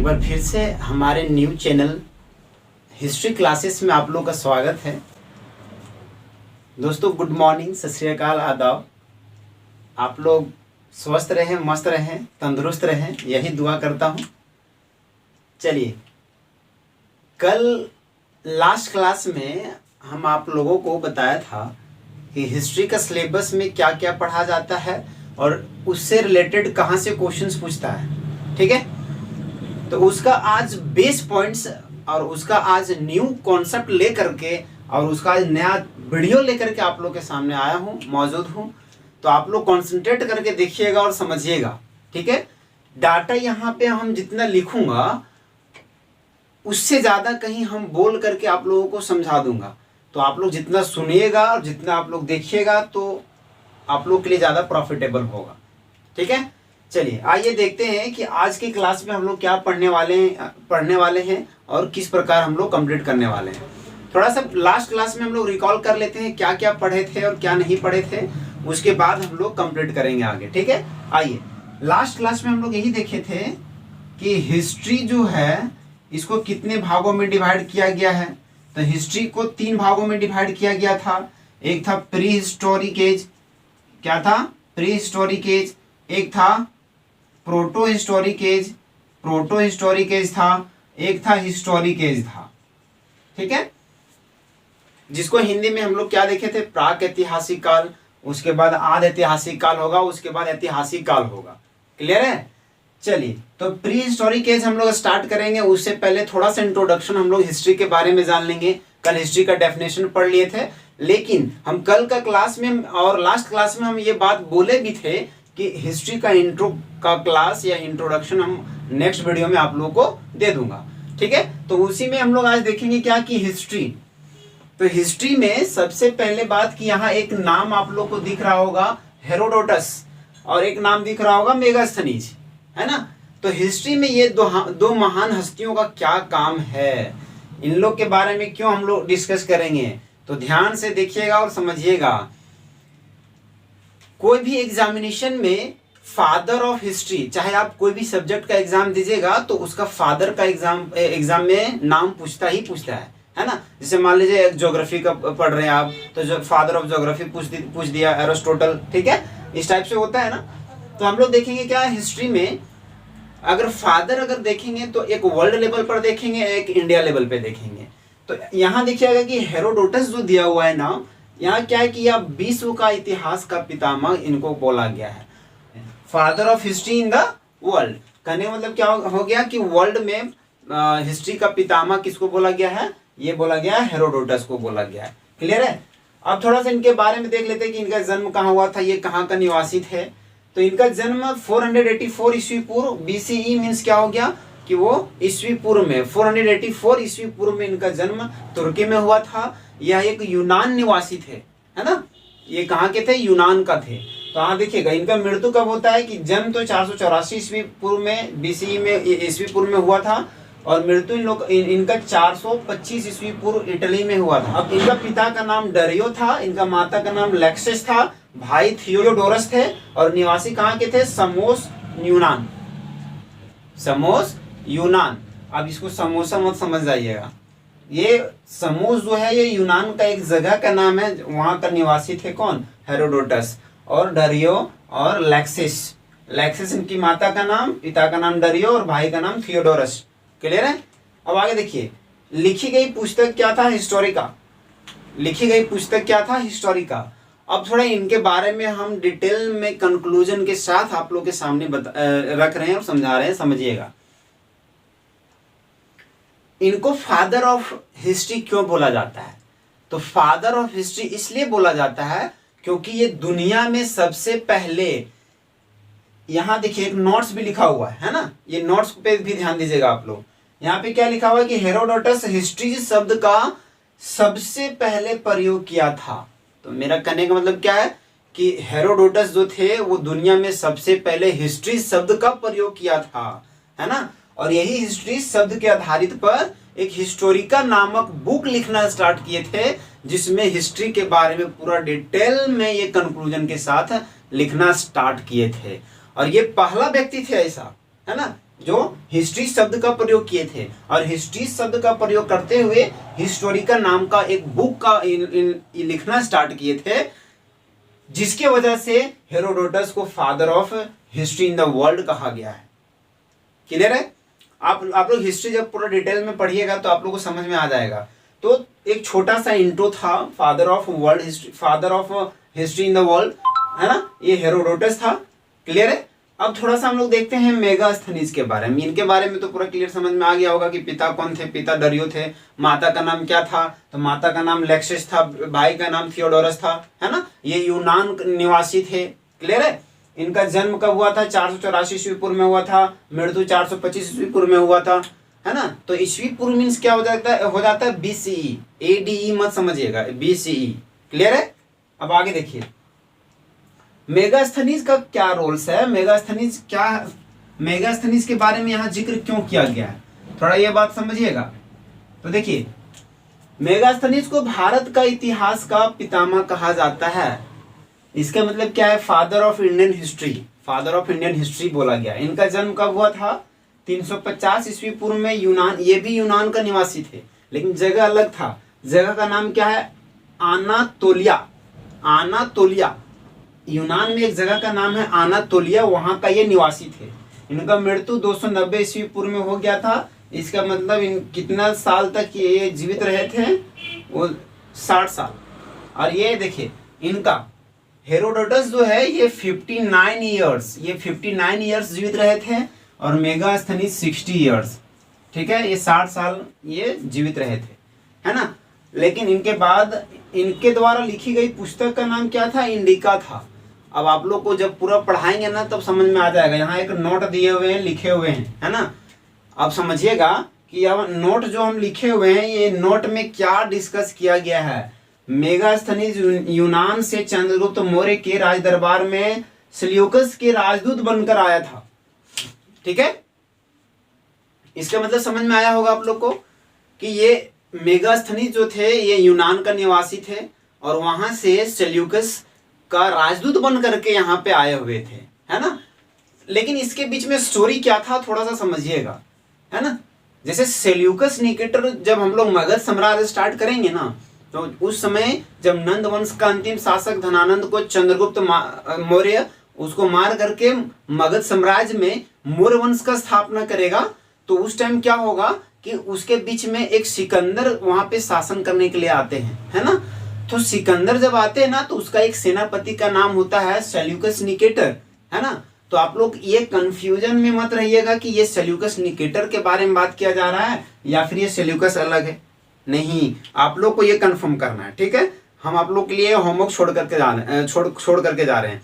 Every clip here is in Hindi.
बार फिर से हमारे न्यू चैनल हिस्ट्री क्लासेस में आप लोग का स्वागत है। दोस्तों गुड मॉर्निंग, सत श्री अकाल, आदाब। आप लोग स्वस्थ रहें, मस्त रहें, तंदुरुस्त रहें, यही दुआ करता हूँ। चलिए, कल लास्ट क्लास में हम आप लोगों को बताया था कि हिस्ट्री का सिलेबस में क्या क्या पढ़ा जाता है और उससे रिलेटेड कहाँ से क्वेश्चंस पूछता है। ठीक है, तो उसका आज बेस पॉइंट्स और उसका आज न्यू कॉन्सेप्ट लेकर के और उसका आज नया वीडियो लेकर के आप लोग के सामने आया हूँ, मौजूद हूँ। तो आप लोग कॉन्सेंट्रेट करके देखिएगा और समझिएगा। ठीक है, डाटा यहाँ पे हम जितना लिखूंगा उससे ज़्यादा कहीं हम बोल करके आप लोगों को समझा दूंगा। तो आप लोग जितना सुनिएगा और जितना आप लोग देखिएगा तो आप लोग के लिए ज़्यादा प्रॉफिटेबल होगा। ठीक है, चलिए आइए देखते हैं कि आज की क्लास में हम लोग क्या पढ़ने वाले हैं और किस प्रकार हम लोग कंप्लीट करने वाले हैं। थोड़ा सा लास्ट क्लास में हम लोग रिकॉल कर लेते हैं क्या क्या पढ़े थे और क्या नहीं पढ़े थे, उसके बाद हम लोग कंप्लीट करेंगे आगे। ठीक है, आइए लास्ट क्लास में हम लोग यही देखे थे कि हिस्ट्री जो है इसको कितने भागों में डिवाइड किया गया है। तो हिस्ट्री को 3 भागों में डिवाइड किया गया था। एक था प्री हिस्टोरिक एज, क्या था? Pre historic age. एक था proto historic age, proto historic age था। एक था हिस्टोरिक एज था। ठीक है, जिसको हिंदी में हम लोग क्या देखे थे? प्राक ऐतिहासिक काल, उसके बाद आद ऐतिहासिक काल होगा, उसके बाद ऐतिहासिक काल होगा। क्लियर है? चलिए, तो प्री हिस्टोरिक एज हम लोग स्टार्ट करेंगे। उससे पहले थोड़ा सा इंट्रोडक्शन हम लोग हिस्ट्री के बारे में जान लेंगे। कल हिस्ट्री का डेफिनेशन पढ़ लिए थे, लेकिन हम कल का क्लास में और लास्ट क्लास में हम ये बात बोले भी थे कि हिस्ट्री का इंट्रो का क्लास या इंट्रोडक्शन हम नेक्स्ट वीडियो में आप लोगों को दे दूंगा। ठीक है, तो उसी में हम लोग आज देखेंगे क्या कि हिस्ट्री। तो हिस्ट्री में सबसे पहले बात कि यहाँ एक नाम आप लोग को दिख रहा होगा हेरोडोटस और एक नाम दिख रहा होगा मेगास्थनीज, है ना। तो हिस्ट्री में ये दो महान हस्तियों का क्या काम है, इन लोग के बारे में क्यों हम लोग डिस्कस करेंगे, तो ध्यान से देखिएगा और समझिएगा। कोई भी एग्जामिनेशन में फादर ऑफ हिस्ट्री, चाहे आप कोई भी सब्जेक्ट का एग्जाम दीजिएगा तो उसका फादर का एग्जाम में नाम पूछता है ना। जैसे मान लीजिए ज्योग्राफी का पढ़ रहे हैं आप, तो जो फादर ऑफ ज्योग्राफी पूछ दिया एरिस्टोटल। ठीक है, इस टाइप से होता है ना। तो हम लोग देखेंगे क्या हिस्ट्री में, अगर फादर अगर देखेंगे तो एक वर्ल्ड लेवल पर देखेंगे, एक इंडिया लेवल पे देखेंगे। तो यहाँ देखिएगा कि हेरोडोटस जो दिया हुआ है नाम, यहाँ क्या है कि यह विश्व का इतिहास का पितामह इनको बोला गया है। Father of history in the world कहने का मतलब क्या हो गया कि वर्ल्ड में हिस्ट्री का पितामह किसको बोला गया है? ये बोला गया है हेरोडोटस को बोला गया है। क्लियर है? अब थोड़ा सा इनके बारे में देख लेते हैं कि इनका जन्म कहाँ हुआ था, ये कहाँ का निवासी थे। तो इनका जन्म 484 ईस्वी पूर्व, BCE मीन्स क्या हो गया कि वो ईस्वी पूर्व में 484 ईस्वी पूर्व में इनका जन्म तुर्की में हुआ था। यह एक यूनान निवासी थे, है ना। ये कहाँ के थे? यूनान का थे। तो हाँ देखिएगा, इनका मृत्यु कब होता है कि जन्म तो 484 ईस्वी पूर्व में BCE में ईस्वी पूर्व में हुआ था और मृत्यु इनका 425 ईस्वी पूर्व इटली में हुआ था। अब इनका पिता का नाम डरियो था, इनका माता का नाम लेक्सिस था, भाई थियोडोरस थे और निवासी कहाँ के थे? समोस यूनान, समोस यूनान। अब इसको समोसा मत समझ जाइएगा, ये समोस जो है ये यूनान का एक जगह का नाम है, वहां का निवासी थे कौन? हेरोडोटस। और डरियो और लेक्सिस इनकी माता का नाम, पिता का नाम डरियो और भाई का नाम थियोडोरस। क्लियर है? अब आगे देखिए, लिखी गई पुस्तक क्या था? हिस्टोरिका। लिखी गई पुस्तक क्या था? हिस्टोरिका। अब थोड़ा इनके बारे में हम डिटेल में कंक्लूजन के साथ आप लोग के सामने रख रहे हैं और समझा रहे हैं, समझिएगा। इनको फादर ऑफ हिस्ट्री क्यों बोला जाता है? तो फादर ऑफ हिस्ट्री इसलिए बोला जाता है क्योंकि ये दुनिया में सबसे पहले, यहां देखिए एक नोट्स भी लिखा हुआ है ना, ये नोट्स पे भी ध्यान दीजिएगा आप लोग। यहाँ पे क्या लिखा हुआ है कि हेरोडोटस हिस्ट्री शब्द का सबसे पहले प्रयोग किया था। तो मेरा कहने का मतलब क्या है कि हेरोडोटस जो थे वो दुनिया में सबसे पहले हिस्ट्री शब्द का प्रयोग किया था, है ना। और यही हिस्ट्री शब्द के आधारित पर एक हिस्टोरिका नामक बुक लिखना स्टार्ट किए थे, जिसमें हिस्ट्री के बारे में पूरा डिटेल में ये कंक्लूजन के साथ लिखना स्टार्ट किए थे। और ये पहला व्यक्ति थे ऐसा, है ना, जो हिस्ट्री शब्द का प्रयोग किए थे, और हिस्ट्री शब्द का प्रयोग करते हुए हिस्टोरिकल नाम का एक बुक का लिखना स्टार्ट किए थे, जिसके वजह से हेरोडोटस को father of history in the world कहा गया है। क्लियर है? आप लोग हिस्ट्री जब पूरा डिटेल में पढ़िएगा तो आप लोग को समझ में आ जाएगा। तो एक छोटा सा इंट्रो था, father of world history, father of history in the world, है ना, ये हेरोडोटस था। क्लियर है? अब थोड़ा सा हम लोग देखते हैं मेगास्थनीज के बारे में। इनके बारे में तो पूरा क्लियर समझ में आ गया होगा कि पिता कौन थे। पिता दरियो थे, माता का नाम क्या था, तो माता का नाम लेक्सिस था, भाई का नाम थियोडोरस था, है ना। ये यूनान निवासी थे। क्लियर है? इनका जन्म कब हुआ था? 484 ईस्वी पूर्व में हुआ था, मृत्यु 425 ईस्वी पूर्व में हुआ था, है ना। तो ईस्वी पूर्व मीन्स क्या हो जाता है BCE, ADE मत समझिएगा, BCE। क्लियर है? अब आगे देखिए मेगास्थनीज का क्या रोल्स है, मेगास्थनीज के बारे में यहाँ जिक्र क्यों किया गया है, थोड़ा ये बात समझिएगा। तो देखिए मेगास्थनीज को भारत का इतिहास का पितामह कहा जाता है। इसका मतलब क्या है? Father of Indian history, father of Indian history बोला गया। इनका जन्म कब हुआ था? 350 ईस्वी पूर्व में यूनान, ये भी यूनान का निवासी थे, लेकिन जगह अलग था। जगह का नाम क्या है? आनातोलिया। आनातोलिया, यूनान में एक जगह का नाम है आनातोलिया, वहां का ये निवासी थे। इनका मृत्यु 290 ईस्वी पूर्व में हो गया था। इसका मतलब इन कितना साल तक ये जीवित रहे थे? वो 60 साल। और ये देखिए इनका हेरोडोटस जो है ये 59 ईयर्स जीवित रहे थे, और मेगास्थनीज 60 ईयर्स। ठीक है, ये 60 साल ये जीवित रहे थे, है ना। लेकिन इनके बाद इनके द्वारा लिखी गई पुस्तक का नाम क्या था? इंडिका था। अब आप लोग को जब पूरा पढ़ाएंगे ना तब समझ में आ जाएगा। यहाँ एक नोट दिए हुए हैं, लिखे हुए हैं, है ना। अब समझिएगा कि यह नोट जो हम लिखे हुए हैं, ये नोट में क्या डिस्कस किया गया है। मेगास्थनीज यूनान से चंद्रगुप्त मौर्य के राज दरबार में सेल्यूकस के राजदूत बनकर आया था। ठीक है, इसका मतलब समझ में आया होगा आप लोग को कि ये मेगास्थनीज जो थे ये यूनान का निवासी थे, और वहां से सेल्यूकस का राजदूत बन करके यहाँ पे आए हुए थे, है ना। लेकिन इसके बीच में स्टोरी क्या था थोड़ा सा समझिएगा, है ना। जैसे सेल्यूकस निकेटर, जब हम लोग मगध साम्राज्य स्टार्ट करेंगे ना, तो उस समय जब नंद वंश का अंतिम शासक धनानंद को चंद्रगुप्त मौर्य उसको मार करके मगध साम्राज्य में मौर्य वंश का स्थापना करेगा, तो उस टाइम क्या होगा कि उसके बीच में एक सिकंदर वहां पे शासन करने के लिए आते हैं, है ना। तो सिकंदर जब आते हैं ना तो उसका एक सेनापति का नाम होता है सेल्यूकस निकेटर, है ना। तो आप लोग ये कंफ्यूजन में मत रहिएगा कि ये सेल्यूकस निकेटर के बारे में बात किया जा रहा है या फिर ये सेल्यूकस अलग है। नहीं, आप लोग को ये कंफर्म करना है, ठीक है। हम आप लोग के लिए होमवर्क छोड़ करके जा रहे हैं।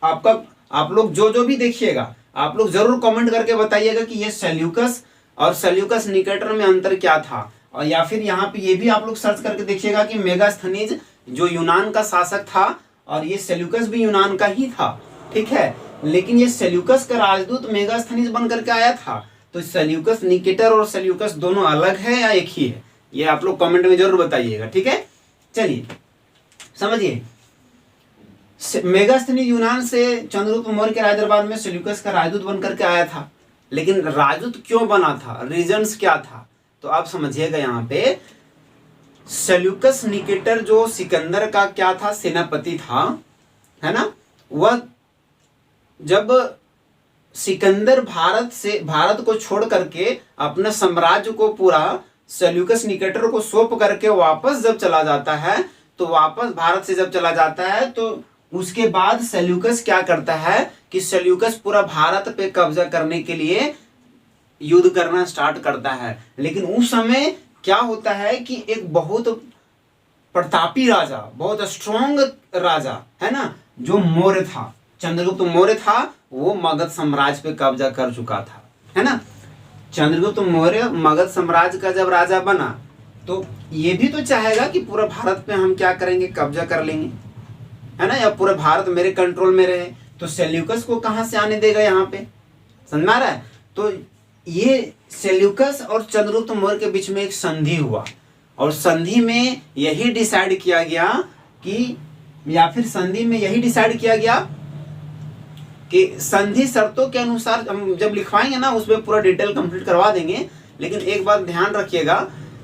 आप लोग जो भी देखिएगा आप लोग जरूर कमेंट करके बताइएगा कि ये सेल्यूकस और सेल्यूकस निकेटर में अंतर क्या था, और या फिर यहाँ पे ये भी आप लोग सर्च करके देखिएगा कि मेगास्थनीज जो यूनान का शासक था और ये सेल्यूकस भी यूनान का ही था, ठीक है। लेकिन ये सेल्यूकस का राजदूत मेगास्थनीज बन करके आया था। तो सेल्यूकस निकेटर और सेल्यूकस दोनों अलग है या एक ही है, ये आप लोग कमेंट में जरूर बताइएगा, ठीक है। चलिए समझिए, मेगास्थनीज यूनान से चंद्रगुप्त मौर्य के राज दरबार में सेल्यूकस का राजदूत बन करके आया था। लेकिन राजदूत क्यों बना था, रीजंस क्या था, तो आप समझिएगा। यहाँ पे सेल्यूकस निकेटर जो सिकंदर का क्या था, सेनापति था, है ना। वह जब सिकंदर भारत को छोड़ करके अपने साम्राज्य को पूरा सेल्यूकस निकेटर को सौंप करके वापस जब चला जाता है, तो वापस भारत से जब चला जाता है तो उसके बाद सेल्यूकस क्या करता है कि सेल्यूकस पूरा भारत पे कब्जा करने के लिए युद्ध करना स्टार्ट करता है। लेकिन उस समय क्या होता है कि एक बहुत प्रतापी राजा, बहुत स्ट्रॉन्ग राजा, है ना, जो मौर्य था, चंद्रगुप्त मौर्य था, वो मगध साम्राज्य पे कब्जा कर चुका था, है ना। चंद्रगुप्त मौर्य मगध साम्राज्य का जब राजा बना तो ये भी तो चाहेगा कि पूरा भारत पे हम क्या करेंगे, कब्जा कर लेंगे, है ना, या पूरा भारत मेरे कंट्रोल में रहे। तो सेल्यूकस को कहां से आने देगा, यहाँ पे समझ में आ रहा है। तो ये सेल्यूकस और चंद्रगुप्त मौर्य के बीच में एक संधि हुआ, और संधि में यही डिसाइड किया गया कि कि संधि शर्तों के अनुसार हम जब लिखवाएंगे ना उसमें पूरा डिटेल कंप्लीट करवा देंगे, लेकिन एक बात ध्यान रखिएगा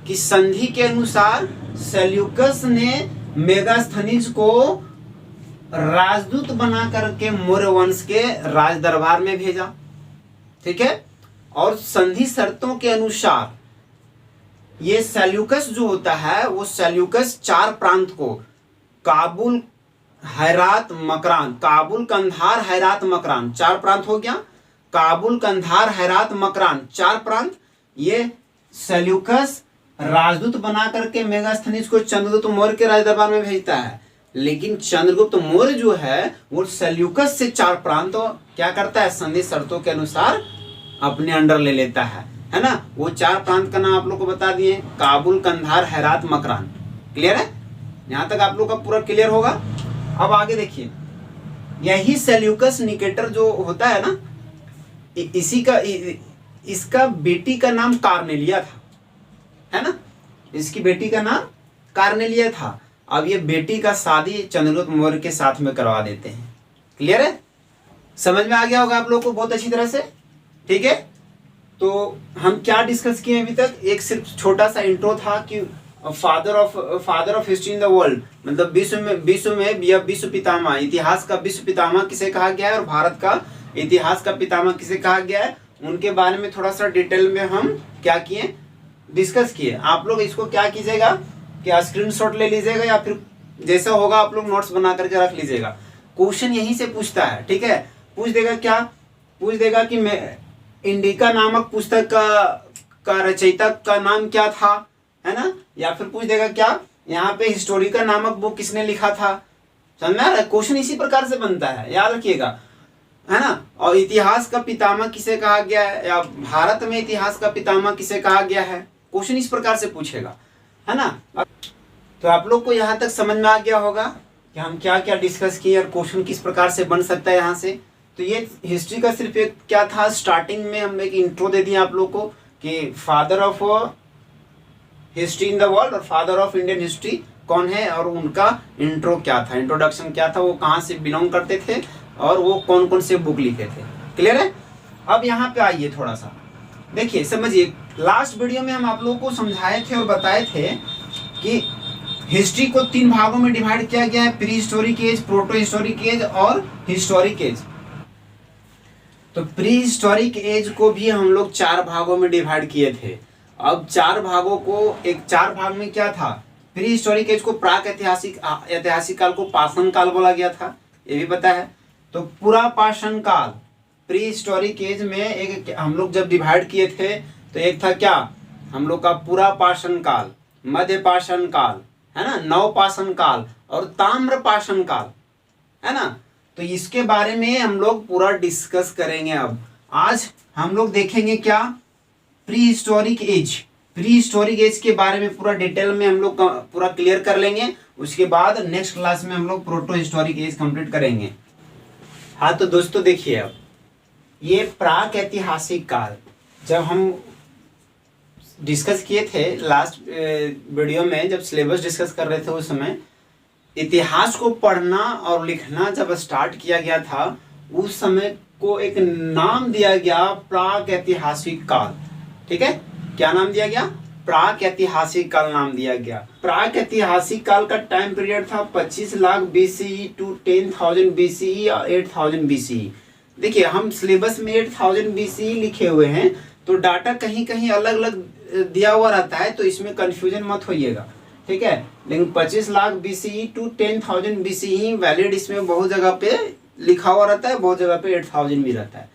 कि संधि के अनुसार सेल्यूकस ने मेगास्थनीज को राजदूत बना करके मौर्य वंश के राज दरबार में भेजा, ठीक है। और संधि शर्तों के अनुसार ये सेल्यूकस जो होता है वो सेल्यूकस 4 प्रांत को काबुल, हेरात, मकरान, काबुल, कंधार, हेरात, मकरान 4 प्रांत हो गया। काबुल, कंधार, हेरात, मकरान 4 प्रांत ये सेल्यूकस राजदूत बना करके मेगास्थनीज को चंद्रगुप्त मौर्य के राज दरबार में भेजता है। लेकिन चंद्रगुप्त मौर्य जो है वो सेल्यूकस से 4 प्रांत क्या करता है, संधि शर्तों के अनुसार अपने अंडर ले लेता है ना। वो 4 प्रांत का नाम आप लोग को बता दिए, काबुल, कंधार, हेरात, मकरान। क्लियर है? यहां तक आप लोग का पूरा क्लियर होगा। अब आगे देखिए, यही सेल्यूकस निकेटर जो होता है ना, इसी का इसका बेटी का नाम कार्नेलिया था, है ना। इसकी बेटी का नाम कार्नेलिया था। अब ये बेटी का शादी चंद्रगुप्त मौर्य के साथ में करवा देते हैं। क्लियर है? समझ में आ गया होगा आप लोग को बहुत अच्छी तरह से, ठीक है। तो हम क्या डिस्कस किए अभी तक, एक सिर्फ छोटा सा इंट्रो था कि father of history in the world, मतलब विश्व पितामह, इतिहास का विश्व पितामह किसे कहा गया है और भारत का इतिहास का पितामह किसे कहा गया है, उनके बारे में थोड़ा सा डिटेल में हम क्या किए, डिस्कस किए। आप लोग इसको क्या कीजिएगा कि स्क्रीनशॉट ले लीजिएगा या फिर जैसा होगा आप लोग नोट्स बना करके रख लीजिएगा। क्वेश्चन यहीं से पूछता है, ठीक है। पूछ देगा क्या, पूछ देगा कि मैं इंडिका नामक पुस्तक का रचयिता का नाम क्या था, है ना। या फिर पूछ देगा क्या, यहाँ पे हिस्टोरिका नामक बुक किसने लिखा था। समझ में आ रहा है? क्वेश्चन इसी प्रकार से बनता है, याद रखिएगा, है ना। और इतिहास का पितामह किसे कहा गया है, या भारत में इतिहास का पितामह किसे कहा गया है, क्वेश्चन इस प्रकार से पूछेगा, है ना। तो आप लोग को यहाँ तक समझ में आ गया होगा कि हम क्या क्या डिस्कस किए और क्वेश्चन किस प्रकार से बन सकता है यहाँ से। तो ये हिस्ट्री का सिर्फ एक क्या था, स्टार्टिंग में हम एक इंट्रो दे दिए आप लोग को कि father of history in the world और फादर ऑफ इंडियन हिस्ट्री कौन है और उनका इंट्रो क्या था, इंट्रोडक्शन क्या था, वो कहाँ से बिलोंग करते थे और वो कौन कौन से बुक लिखे थे। क्लियर है? अब यहाँ पे आइए, थोड़ा सा देखिए, समझिए। लास्ट वीडियो में हम आप लोगों को समझाए थे और बताए थे कि हिस्ट्री को 3 भागों में डिवाइड किया गया है, pre historic age, proto historic age और हिस्टोरिक एज। तो प्री हिस्टोरिक एज को भी हम लोग 4 भागों में डिवाइड किए थे। अब 4 भागों को, एक 4 भाग में क्या था, प्री हिस्टोरिक एज को प्राक ऐतिहासिक काल को पाषाण काल बोला गया था, ये भी पता है। तो पूरा पाषाण काल, प्री हिस्टोरिक एज में एक हम लोग जब डिवाइड किए थे तो एक था क्या, हम लोग का पूरा पाषाण काल, मध्य पाषाण काल, है ना, नव पाषाण काल और ताम्र पाषाण काल, है ना। तो इसके बारे में हम लोग पूरा डिस्कस करेंगे। अब आज हम लोग देखेंगे क्या, pre historic age. Pre historic age के बारे में पूरा डिटेल में हम लोग पूरा क्लियर कर लेंगे। उसके बाद नेक्स्ट क्लास में हम लोग प्रोटो हिस्टोरिक एज कंप्लीट करेंगे। हाँ तो दोस्तों देखिए, अब ये प्राक ऐतिहासिक काल जब हम डिस्कस किए थे लास्ट वीडियो में, जब सिलेबस डिस्कस कर रहे थे उस समय इतिहास को पढ़ना और लिखना जब स्टार्ट किया गया था, उस समय को एक नाम दिया गया प्राक ऐतिहासिक काल। ठीक है, क्या नाम दिया गया, प्राक ऐतिहासिक काल नाम दिया गया। प्राक ऐतिहासिक काल का टाइम पीरियड था 25 लाख BCE टू 10,000 BCE और 8,000 BCE। देखिए हम सिलेबस में 8,000 BCE लिखे हुए हैं, तो डाटा कहीं कहीं अलग अलग दिया हुआ रहता है, तो इसमें कंफ्यूजन मत होइएगा, ठीक है। लेकिन 25 lakh BCE to 10,000 BCE valid इसमें बहुत जगह पे लिखा हुआ रहता है, बहुत जगह पे 8,000 भी रहता है,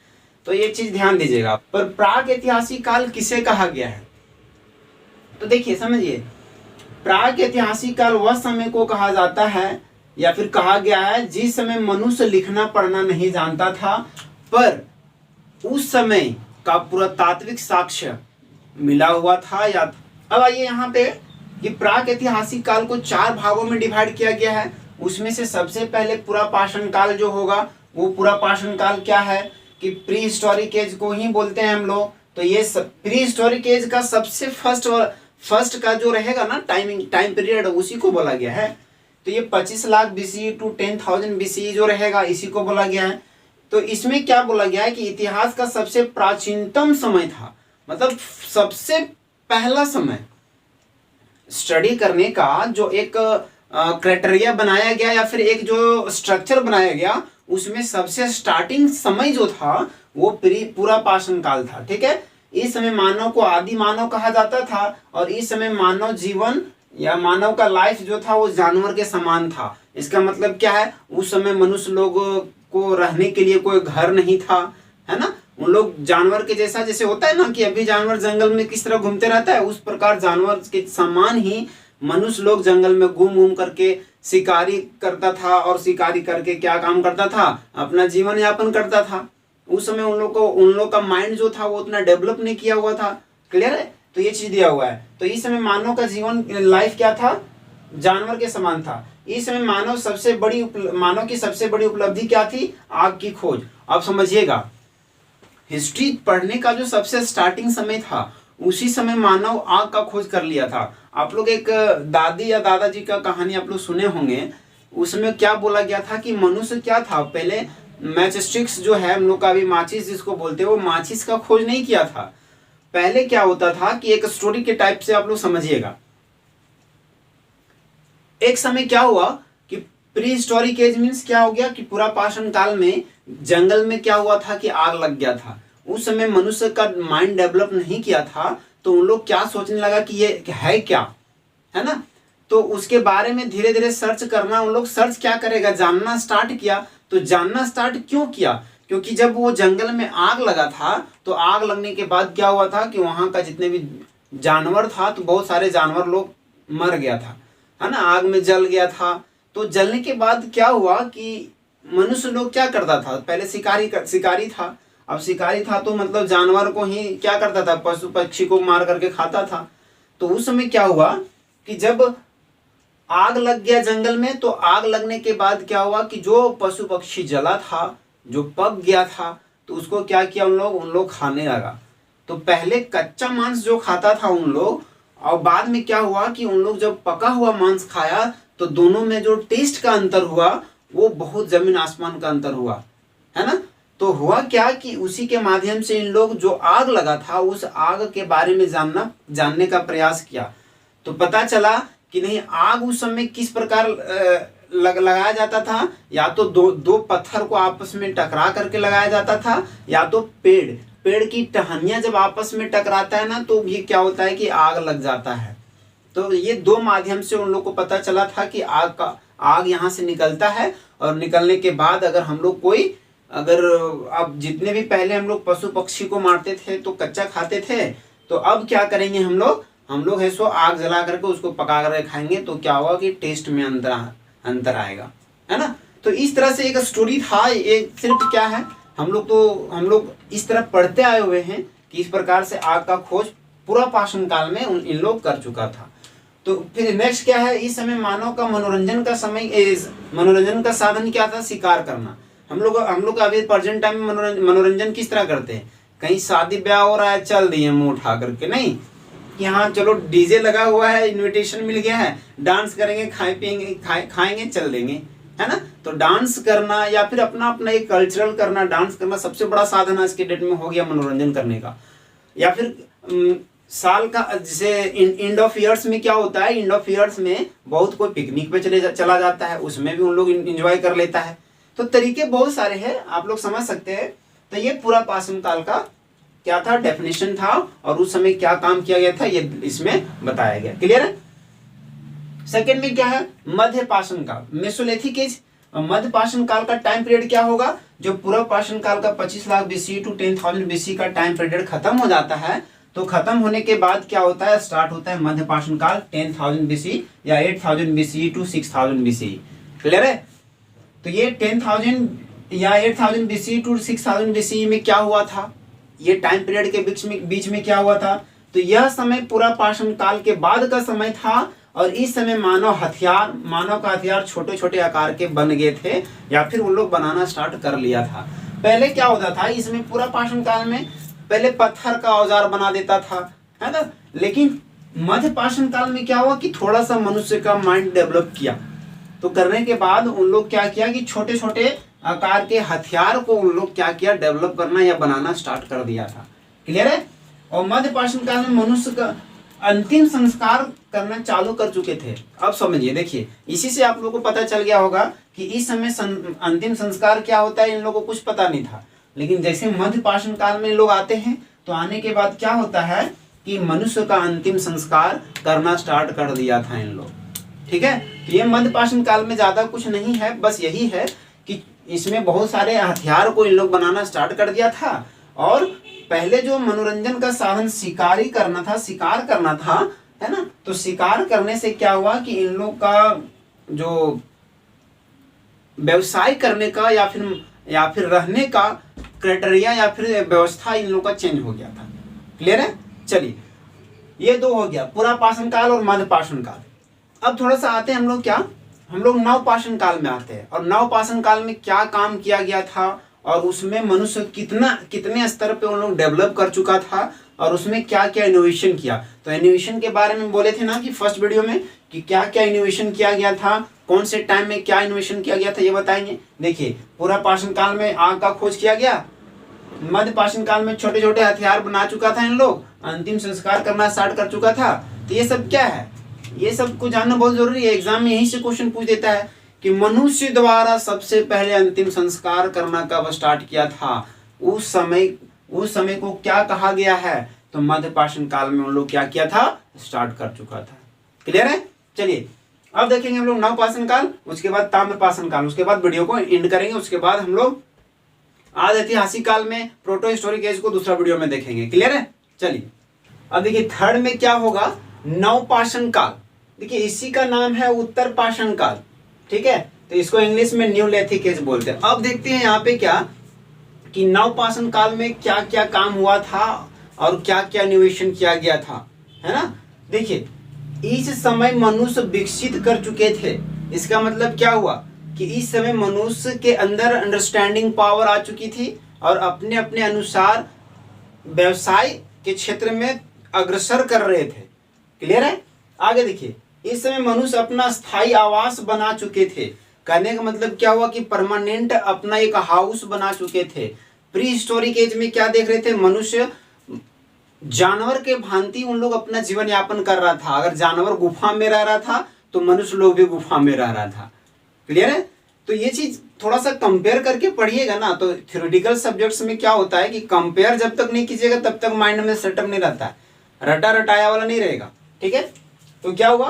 तो ये चीज ध्यान दीजिएगा। पर प्राक ऐतिहासिक काल किसे कहा गया है, तो देखिए समझिए, प्राक ऐतिहासिक काल वह समय को कहा जाता है या फिर कहा गया है जिस समय मनुष्य लिखना पढ़ना नहीं जानता था, पर उस समय का पुरातात्विक साक्ष्य मिला हुआ था। या अब आइए यहाँ पे कि प्राक ऐतिहासिक काल को 4 भागों में डिवाइड किया गया है। उसमें से सबसे पहले पूरा पाषाण काल जो होगा, वो पूरा पाषाण काल क्या है कि प्री हिस्टोरिक एज को ही बोलते हैं हम लोग। तो ये प्री हिस्टोरिक एज का सबसे फर्स्ट का जो रहेगा ना टाइम पीरियड, उसी को बोला गया है। तो ये 25 लाख BCE टू 10,000 BCE जो रहेगा, इसी को बोला गया है। तो इसमें क्या बोला गया है कि इतिहास का सबसे प्राचीनतम समय था, मतलब सबसे पहला समय स्टडी करने का जो एक क्राइटेरिया बनाया गया या फिर एक जो स्ट्रक्चर बनाया गया, उसमें सबसे स्टार्टिंग समय जो था वो पूरा पाषाण काल था। ठीक है, इस समय मानव को आदि मानव कहा जाता था और इस समय मानव जीवन या मानव का लाइफ जो था वो जानवर के समान था। इसका मतलब क्या है, उस समय मनुष्य लोगों को रहने के लिए कोई घर नहीं था, है ना। उन लोग जानवर के जैसा, जैसे होता है ना कि अभी जानवर जंगल में किस तरह घूमते रहता है, उस प्रकार जानवर के समान ही मनुष्य लोग जंगल में घूम घूम करके शिकारी करता था और शिकारी करके क्या काम करता था, अपना जीवन यापन करता था। उस समय उन लोग का माइंड जो था वो उतना डेवलप नहीं किया हुआ था। क्लियर है, तो ये चीज दिया हुआ है। तो इस समय मानव का जीवन लाइफ क्या था, जानवर के समान था। इस समय मानव की सबसे बड़ी उपलब्धि क्या थी, आग की खोज। अब समझिएगा, हिस्ट्री पढ़ने का जो सबसे स्टार्टिंग समय था, उसी समय मानव आग का खोज कर लिया था। आप लोग एक दादी या दादाजी का कहानी आप लोग सुने होंगे, उसमें क्या बोला गया था कि मनुष्य क्या था, पहले मैच स्टिक्स जो है हम लोग का, अभी माचिस जिसको बोलते हैं, वो माचिस का खोज नहीं किया था। पहले क्या होता था कि एक स्टोरी के टाइप से आप लोग समझिएगा, एक समय क्या हुआ कि प्री हिस्टोरिक एज मीन्स क्या हो गया कि पूरा पाषाण काल में जंगल में क्या हुआ था कि आग लग गया था। उस समय मनुष्य का माइंड डेवलप नहीं किया था, तो उन लोग क्या सोचने लगा कि ये है क्या, है ना। तो उसके बारे में धीरे धीरे सर्च करना, उन लोग सर्च क्या करेगा, जानना स्टार्ट किया। तो जानना स्टार्ट क्यों किया, क्योंकि जब वो जंगल में आग लगा था, तो आग लगने के बाद क्या हुआ था कि वहां का जितने भी जानवर था, तो बहुत सारे जानवर लोग मर गया था, है ना, आग में जल गया था। तो जलने के बाद क्या हुआ कि मनुष्य लोग क्या करता था, पहले शिकारी था। अब शिकारी था तो मतलब जानवर को ही क्या करता था, पशु पक्षी को मार करके खाता था। तो उस समय क्या हुआ कि जब आग लग गया जंगल में, तो आग लगने के बाद क्या हुआ कि जो पशु पक्षी जला था, जो पक गया था, तो उसको क्या किया उन लोग खाने लगा। तो पहले कच्चा मांस जो खाता था उन लोग, और बाद में क्या हुआ कि उन लोग जब पका हुआ मांस खाया, तो दोनों में जो टेस्ट का अंतर हुआ वो बहुत जमीन आसमान का अंतर हुआ, है ना। तो हुआ क्या कि उसी के माध्यम से इन लोग जो आग लगा था, उस आग के बारे में जानने का प्रयास किया। तो पता चला कि नहीं, आग उस समय किस प्रकार लगाया जाता था, या तो दो पत्थर को आपस में टकरा करके लगाया जाता था, या तो पेड़ की टहनियां जब आपस में टकराता है ना, तो ये क्या होता है कि आग लग जाता है। तो ये दो माध्यम से उन लोग को पता चला था कि आग यहाँ से निकलता है, और निकलने के बाद अगर हम लोग अगर अब जितने भी पहले हम लोग पशु पक्षी को मारते थे तो कच्चा खाते थे, तो अब क्या करेंगे हम लोग है सो आग जला करके उसको पका करके खाएंगे, तो क्या होगा कि टेस्ट में अंतर आएगा, है ना। तो इस तरह से एक स्टोरी था। ये सिर्फ क्या है, हम लोग इस तरह पढ़ते आए हुए हैं कि इस प्रकार से आग का खोज पूरा पाषाण काल में इन लोग कर चुका था। तो फिर नेक्स्ट क्या है, इस समय मानव का मनोरंजन का साधन क्या था, शिकार करना। हम लोग अभी प्रेजेंट टाइम में मनोरंजन किस तरह करते हैं, कहीं शादी ब्याह हो रहा है, चल दिए मुंह उठा करके, नहीं कि हाँ चलो डीजे लगा हुआ है, इनविटेशन मिल गया है, डांस करेंगे, खाएंगे चल देंगे, है ना। तो डांस करना या फिर अपना अपना एक कल्चरल करना, डांस करना सबसे बड़ा साधन आज के डेट में हो गया मनोरंजन करने का। या फिर साल का जैसे एंड ऑफ ईयर्स में क्या होता है, एंड ऑफ ईयर्स में बहुत कोई पिकनिक पे चला जाता है, उसमें भी उन लोग एंजॉय कर लेता है। तो तरीके बहुत सारे हैं, आप लोग समझ सकते हैं। तो ये पूरा पाषाण काल का क्या था, डेफिनेशन था, और उस समय क्या काम किया गया था ये इसमें बताया गया। क्लियर है। सेकंड में क्या है, मध्य पाषाण काल, मेसोलिथिक एज। मध्य पाषाण काल का टाइम पीरियड क्या होगा, जो पूरा पाषाण काल का 25 लाख BC टू 10,000 BC का टाइम पीरियड खत्म हो जाता है, तो खत्म होने के बाद क्या होता है, स्टार्ट होता है मध्य पाषाण काल 10,000 BC या 8,000 BC टू 6,000 BC। क्लियर है। तो ये 10,000 या 8,000 BC टू 6,000 BC में क्या हुआ था, ये टाइम पीरियड के बीच में क्या हुआ था। तो यह समय पूरा पाषाण काल के बाद का समय था, और इस समय मानव का हथियार छोटे छोटे आकार के बन गए थे, या फिर उन लोग बनाना स्टार्ट कर लिया था। पहले क्या होता था, इसमें पूरा पाषाण काल में पहले पत्थर का औजार बना देता था, है ना। लेकिन मध्य पाषाण काल में क्या हुआ कि थोड़ा सा मनुष्य का माइंड डेवलप किया, तो करने के बाद उन लोग क्या किया कि छोटे छोटे आकार के हथियार को उन लोग क्या किया, डेवलप करना या बनाना स्टार्ट कर दिया था। क्लियर है। और मध्य पाषाण काल में मनुष्य का अंतिम संस्कार करना चालू कर चुके थे। अब समझिए, देखिए इसी से आप लोगों को पता चल गया होगा कि इस समय अंतिम संस्कार क्या होता है इन लोगों को कुछ पता नहीं था। लेकिन जैसे मध्य पाषाण काल में लोग आते हैं तो आने के बाद क्या होता है कि मनुष्य का अंतिम संस्कार करना स्टार्ट कर दिया था इन लोग। ठीक है। तो ये मध्य पाषाण काल में ज्यादा कुछ नहीं है, बस यही है कि इसमें बहुत सारे हथियार को इन लोग बनाना स्टार्ट कर दिया था। और पहले जो मनोरंजन का साधन शिकारी करना था, शिकार करना था, है ना, तो शिकार करने से क्या हुआ कि इन लोग का जो व्यवसाय करने का या फिर रहने का क्राइटेरिया या फिर व्यवस्था इन लोग का चेंज हो गया था। क्लियर है। चलिए, ये दो हो गया, पुरा पाषाण काल और मध्य पाषाण काल। अब थोड़ा सा आते हैं हम लोग नव पाषाण काल में आते हैं। और नव पाषाण काल में क्या काम किया गया था और उसमें मनुष्य कितने स्तर पे उन लोग डेवलप कर चुका था और उसमें क्या क्या इनोवेशन किया। तो इनोवेशन के बारे में बोले थे ना कि फर्स्ट वीडियो में कि क्या क्या इनोवेशन किया गया था, कौन से टाइम में क्या इनोवेशन किया गया था, ये बताएंगे। देखिए, पूरा पाषाण काल में आग का खोज किया गया, मध्य पाषाण काल में छोटे छोटे हथियार बना चुका था इन लोग, अंतिम संस्कार करना स्टार्ट कर चुका था। तो ये सब क्या है, ये सब को जानना बहुत जरूरी है। एग्जाम में यहीं से क्वेश्चन पूछ देता है कि मनुष्य द्वारा सबसे पहले अंतिम संस्कार करना कब स्टार्ट किया था, उस समय को क्या कहा गया है। तो मध्य पाषाण काल में उन लोग क्या किया था, स्टार्ट कर चुका था। क्लियर है। चलिए, अब देखेंगे हम लोग नव पाषाण काल, उसके बाद ताम्र पाषाण काल, उसके बाद वीडियो को एंड करेंगे। उसके बाद हम लोग आज ऐतिहासिक काल में प्रोटो हिस्टोरिक एज को दूसरा वीडियो में देखेंगे। क्लियर है। चलिए, अब देखिए थर्ड में क्या होगा, नव पाषाण काल। देखिए इसी का नाम है उत्तर पाषाण काल। ठीक है, तो इसको इंग्लिश में न्यूलिथिक एज बोलते हैं। अब देखते हैं यहाँ पे क्या कि नव पाषाण काल में क्या क्या काम हुआ था और क्या क्या इनोवेशन किया गया था, है ना। देखिए, इस समय मनुष्य विकसित कर चुके थे। इसका मतलब क्या हुआ कि इस समय मनुष्य के अंदर अंडरस्टैंडिंग पावर आ चुकी थी और अपने अपने अनुसार व्यवसाय के क्षेत्र में अग्रसर कर रहे थे। क्लियर है। आगे देखिए, इस समय मनुष्य अपना स्थायी आवास बना चुके थे। कहने का मतलब क्या हुआ कि परमानेंट अपना एक हाउस बना चुके थे। प्री हिस्टोरिक एज में क्या देख रहे थे, मनुष्य जानवर के भांति उन लोग अपना जीवन यापन कर रहा था। अगर जानवर गुफा में रह रहा था तो मनुष्य लोग भी गुफा में रह रहा था। क्लियर है। तो ये चीज थोड़ा सा कंपेयर करके पढ़िएगा ना, तो थ्योरेटिकल सब्जेक्ट्स में क्या होता है कि कंपेयर जब तक नहीं कीजिएगा तब तक माइंड में सेटअप नहीं रहता है, रटा रटाया वाला नहीं रहेगा। ठीक है। तो क्या हुआ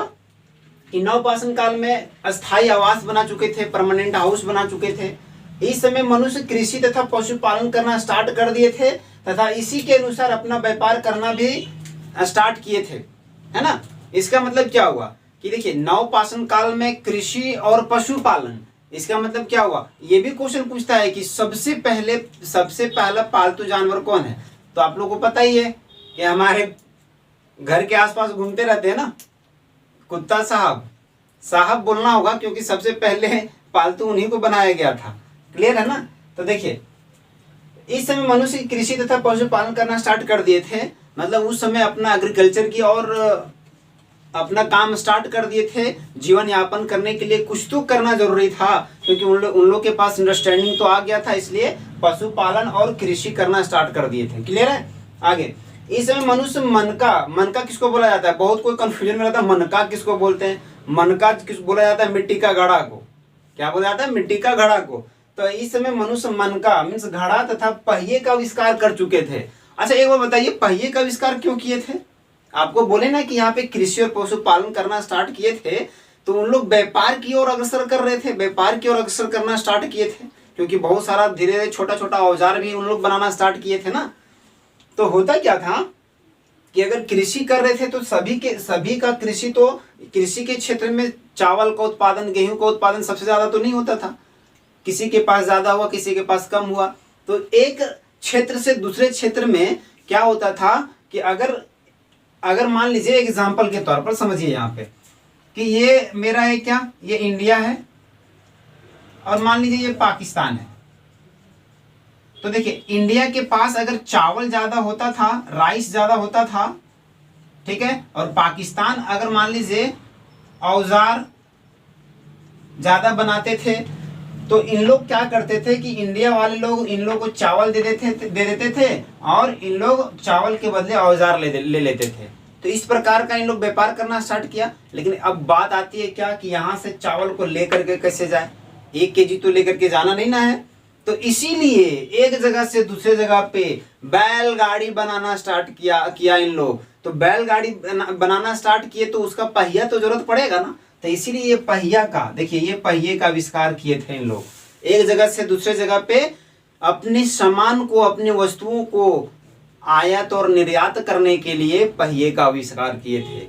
कि नव पाषाण काल में अस्थायी आवास बना चुके थे, परमानेंट हाउस बना चुके थे। इस समय मनुष्य कृषि तथा पशुपालन करना स्टार्ट कर दिए थे तथा इसी के अनुसार अपना व्यापार करना भी स्टार्ट किए थे, है ना। इसका मतलब क्या हुआ कि देखिए नव पाषाण काल में कृषि और पशुपालन, इसका मतलब क्या हुआ, ये भी क्वेश्चन पूछता है कि सबसे पहला पालतू जानवर कौन है। तो आप लोगों को पता ही है कि हमारे घर के आसपास घूमते रहते हैं ना, कुत्ता साहब बोलना होगा क्योंकि सबसे पहले पालतू उन्हीं को बनाया गया था। क्लियर है ना। तो देखिए, इस समय मनुष्य कृषि तथा पशुपालन करना स्टार्ट कर दिए थे, मतलब उस समय अपना एग्रीकल्चर की और अपना काम स्टार्ट कर दिए थे। जीवन यापन करने के लिए कुछ तो करना जरूरी था क्योंकि उन लोग के पास अंडरस्टैंडिंग तो आ गया था, इसलिए पशुपालन और कृषि करना स्टार्ट कर दिए थे। क्लियर है। आगे, इस समय मनुष्य मनका किसको बोला जाता है, बहुत कोई कंफ्यूजन में रहता है, मनका किसको बोलते हैं। मनका किस बोला जाता है, मिट्टी का घड़ा को। क्या बोला जाता है, मिट्टी का घड़ा को। तो इस समय मनुष्य मनका मीन्स घड़ा तथा पहिए का आविष्कार कर चुके थे। अच्छा एक बार बताइए, पहिए का आविष्कार क्यों किए थे। आपको बोले ना कि यहाँ पे कृषि और पशुपालन करना स्टार्ट किए थे तो उन लोग व्यापार की ओर अग्रसर कर रहे थे, व्यापार की ओर अग्रसर करना स्टार्ट किए थे क्योंकि बहुत सारा धीरे धीरे छोटा छोटा औजार भी उन लोग बनाना स्टार्ट किए थे ना। तो होता क्या था कि अगर कृषि कर रहे थे तो सभी का कृषि के क्षेत्र में चावल का उत्पादन, गेहूं का उत्पादन सबसे ज्यादा तो नहीं होता था, किसी के पास ज्यादा हुआ, किसी के पास कम हुआ। तो एक क्षेत्र से दूसरे क्षेत्र में क्या होता था कि अगर मान लीजिए एग्जाम्पल के तौर पर समझिए यहाँ पे कि ये मेरा है क्या, ये इंडिया है और मान लीजिए ये पाकिस्तान है। तो देखिए इंडिया के पास अगर चावल ज्यादा होता था, राइस ज्यादा होता था, ठीक है, और पाकिस्तान अगर मान लीजिए औजार ज्यादा बनाते थे तो इन लोग क्या करते थे कि इंडिया वाले लोग इन लोग को चावल दे देते थे और इन लोग चावल के बदले औजार ले लेते थे। तो इस प्रकार का इन लोग व्यापार करना स्टार्ट किया। लेकिन अब बात आती है क्या कि यहाँ से चावल को लेकर के कैसे जाए, 1 केजी तो लेकर के जाना नहीं ना है। तो इसीलिए एक जगह से दूसरे जगह पे बैलगाड़ी बनाना स्टार्ट किया इन लोग। तो बैलगाड़ी बनाना स्टार्ट किए तो उसका पहिया तो जरूरत पड़ेगा ना। तो इसीलिए ये पहिया का, देखिए ये पहिए का आविष्कार किए थे इन लोग। एक जगह से दूसरे जगह पे अपने सामान को, अपनी वस्तुओं को आयात और निर्यात करने के लिए पहिए का आविष्कार किए थे।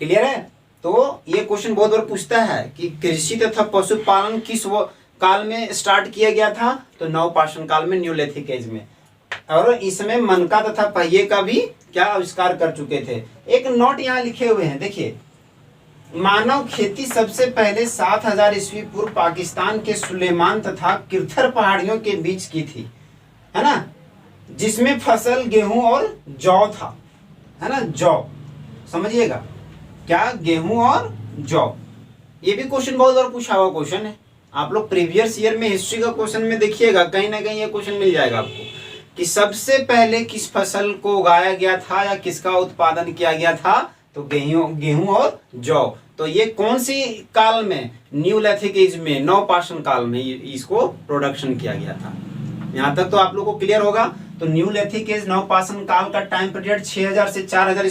क्लियर है। तो ये क्वेश्चन बहुत बार पूछता है कि कृषि तथा पशुपालन किस काल में स्टार्ट किया गया था। तो नवपाषाण काल में, न्यूलिथिक एज में। और इसमें मनका तथा पहिए का भी क्या आविष्कार कर चुके थे। एक नोट यहाँ लिखे हुए हैं, देखिए मानव खेती सबसे पहले 7000 ईस्वी पूर्व पाकिस्तान के सुलेमान तथा किरथर पहाड़ियों के बीच की थी, है ना, जिसमें फसल गेहूं और जौ था, है ना, जौ, समझिएगा क्या, गेहूं और जौ। ये भी क्वेश्चन बहुत बार पूछा हुआ क्वेश्चन है। आप लोग प्रीवियस ईयर में हिस्ट्री का क्वेश्चन में देखिएगा, कहीं ना कहीं ये क्वेश्चन मिल जाएगा आपको कि सबसे पहले किस फसल को उगाया गया था या किसका उत्पादन किया गया था। तो गेहूं और जौ। तो ये कौन सी काल में, न्यूलिथिक एज में, नवपाषाण काल में इसको प्रोडक्शन किया गया था। यहाँ तक तो आप लोगों को क्लियर होगा। तो न्यूलिथिक एज, नवपाषाण काल का टाइम पीरियड 6000 से 4000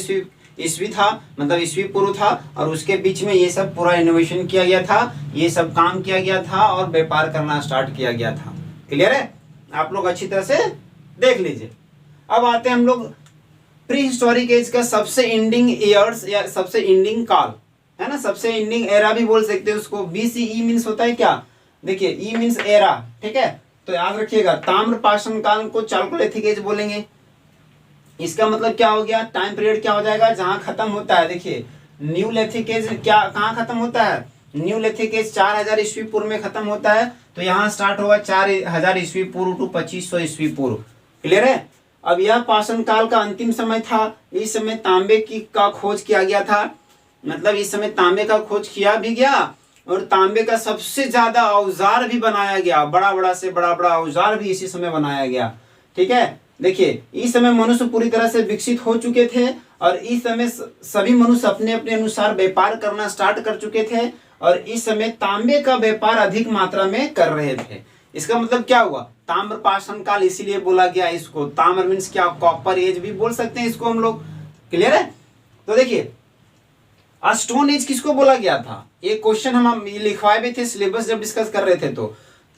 ईस्वी था, मतलब ईस्वी पूर्व था। और उसके बीच में ये सब पूरा इनोवेशन किया गया था, ये सब काम किया गया था और व्यापार करना स्टार्ट किया गया था। क्लियर है, आप लोग अच्छी तरह से देख लीजिए। अब आते हैं हम लोग प्री हिस्टोरिक एज का सबसे एंडिंग ईयर्स या सबसे एंडिंग काल, है ना, सबसे एंडिंग एरा भी बोल सकते हैं उसको। BCE मीन्स होता है क्या, देखिए E मीन्स एरा, ठीक है। तो याद रखिएगा ताम्रपाषाण काल को चालकोलिथिक एज बोलेंगे। इसका मतलब क्या हो गया, टाइम पीरियड क्या हो जाएगा जहां खत्म होता है। देखिए न्यूलिथिक एज क्या, कहाँ खत्म होता है, न्यूलिथिक एज 4000 ईस्वी पूर्व में खत्म होता है। तो यहाँ स्टार्ट होगा 4000 ईस्वी पूर्व टू 2500 ईस्वी पूर्व। क्लियर है। अब यह पाषाण काल का अंतिम समय था। इस समय तांबे का खोज किया गया था, मतलब इस समय तांबे का खोज किया भी गया और तांबे का सबसे ज्यादा औजार भी बनाया गया। बड़ा बड़ा से बड़ा बड़ा औजार भी इसी समय बनाया गया, ठीक है। देखिए इस समय मनुष्य पूरी तरह से विकसित हो चुके थे और इस समय सभी मनुष्य अपने अपने अनुसार व्यापार करना स्टार्ट कर चुके थे और इस समय तांबे का व्यापार अधिक मात्रा में कर रहे थे। इसका मतलब क्या हुआ, ताम्रपाषाण काल इसीलिए बोला गया इसको। ताम्र मीन्स क्या, कॉपर एज भी बोल सकते हैं इसको हम लोग। क्लियर है। तो देखिए स्टोन एज किसको बोला गया था, एक क्वेश्चन हम लिखवाए भी थे सिलेबस जब डिस्कस कर रहे थे। तो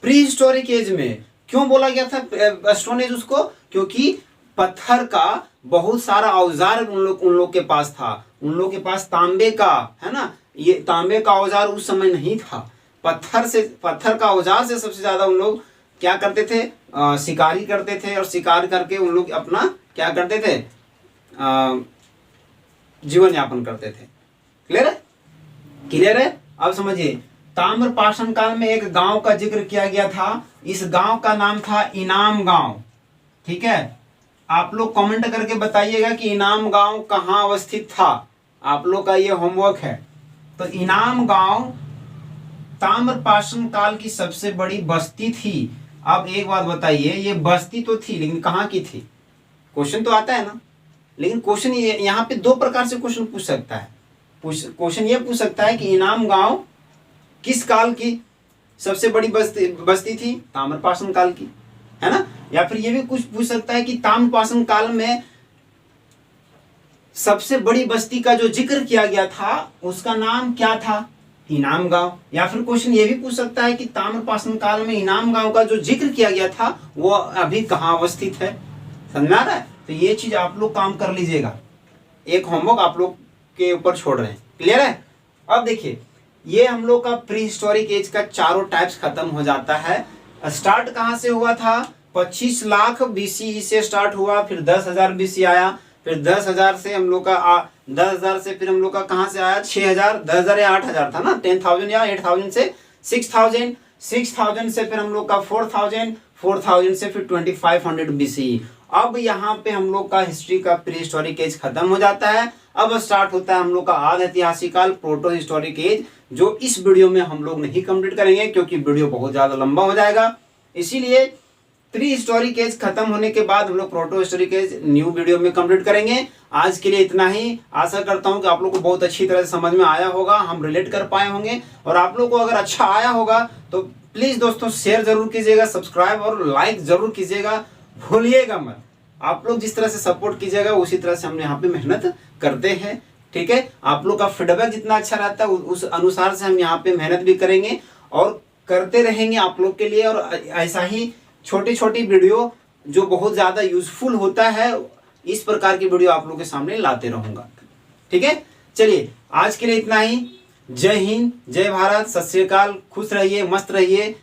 प्री हिस्टोरिक एज में क्यों बोला गया था स्टोन एज उसको, क्योंकि पत्थर का बहुत सारा औजार उन लोग के पास था। उन लोग के पास तांबे का, है ना, ये तांबे का औजार उस समय नहीं था। पत्थर का औजार से सबसे ज्यादा उन लोग क्या करते थे, शिकारी करते थे और शिकार करके उन लोग अपना क्या करते थे, जीवन यापन करते थे। क्लियर है, क्लियर है। अब समझिए ताम्रपाषाण काल में एक गांव का जिक्र किया गया था। इस गांव का नाम था इनाम गांव, ठीक है। आप लोग कमेंट करके बताइएगा कि इनाम गांव कहाँ अवस्थित था, आप लोग का ये होमवर्क है। तो इनाम गांव ताम्रपाषाण काल की सबसे बड़ी बस्ती थी। अब एक बात बताइए, ये बस्ती तो थी लेकिन कहाँ की थी, क्वेश्चन तो आता है ना। लेकिन क्वेश्चन यहाँ पे दो प्रकार से क्वेश्चन पूछ सकता है। क्वेश्चन ये पूछ सकता है कि इनाम गांव किस काल की सबसे बड़ी बस्ती थी, ताम्रपाषाण काल की, है ना। या फिर ये भी कुछ पूछ सकता है कि ताम्रपाषाण काल में सबसे बड़ी बस्ती का जो जिक्र किया गया था उसका नाम क्या था, इनाम गांव। या फिर क्वेश्चन ये भी पूछ सकता है कि ताम्रपाषाण काल में इनाम गांव का जो जिक्र किया गया था वो अभी कहाँ अवस्थित है। समझ आ रहा है। तो ये चीज आप लोग काम कर लीजिएगा, एक होमवर्क आप लोग के ऊपर छोड़ रहे हैं। क्लियर है। अब देखिए ये हम लोग का प्री हिस्टोरिक एज का चारों टाइप्स खत्म हो जाता है। स्टार्ट कहाँ से हुआ था, 25 लाख BCE से स्टार्ट हुआ, फिर 10,000 BC आया, फिर 10,000 से हम लोग का 10,000 से फिर हम लोग का कहाँ से आया 6,000, 10,000 या 8,000 था ना, 10,000 या 8,000 से 6,000, 6,000 से फिर हम लोग का 4,000, 4,000 से फिर 2500 BCE। अब यहाँ पे हम लोग का हिस्ट्री का प्री हिस्टोरिक एज खत्म हो जाता है अब स्टार्ट होता है हम लोग का आद ऐतिहासिक काल, प्रोटो हिस्टोरिक एज, जो इस वीडियो में हम लोग नहीं कंप्लीट करेंगे क्योंकि वीडियो बहुत ज्यादा लंबा हो जाएगा। इसीलिए प्री हिस्टोरिक एज खत्म होने के बाद हम लोग proto historic age new video में कंप्लीट करेंगे। आज के लिए इतना ही। आशा करता हूं कि आप लोग को बहुत अच्छी तरह से समझ में आया होगा, हम रिलेट कर पाए होंगे, और आप लोग को अगर अच्छा आया होगा तो प्लीज दोस्तों शेयर जरूर कीजिएगा, सब्सक्राइब और लाइक जरूर कीजिएगा, भूलिएगा मत। आप लोग जिस तरह से सपोर्ट कीजिएगा उसी तरह से हम यहाँ पे मेहनत करते हैं, ठीक है। आप लोग का फीडबैक जितना अच्छा रहता है उस अनुसार से हम यहाँ पे मेहनत भी करेंगे और करते रहेंगे आप लोग के लिए। और ऐसा ही छोटी छोटी वीडियो जो बहुत ज्यादा यूजफुल होता है, इस प्रकार की वीडियो आप लोग के सामने लाते रहूंगा, ठीक है। चलिए आज के लिए इतना ही। जय हिंद, जय भारत, सत श्री अकाल, खुश रहिए, मस्त रहिए।